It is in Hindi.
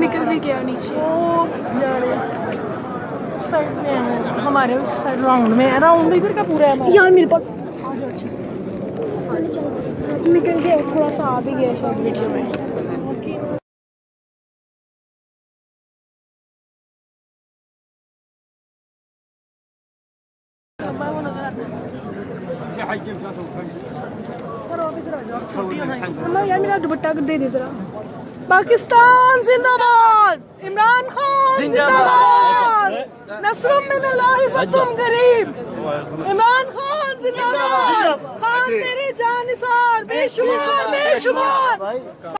निकल भी गया नीचे साइड में है हमारे साइड राउंड में है राउंड इधर का पूरा है यार मेरे पास निकल गया थोड़ा सा आ भी गया शायद वीडियो में यार मेरा दुपट्टा दे दे जरा पाकिस्तान जिंदाबाद इमरान खान जिंदाबाद नस्रुम मिनल्लाहि फतहुम करीब इमरान खान जिंदाबाद खान तेरे जानिसार बेशुमार बेशुमार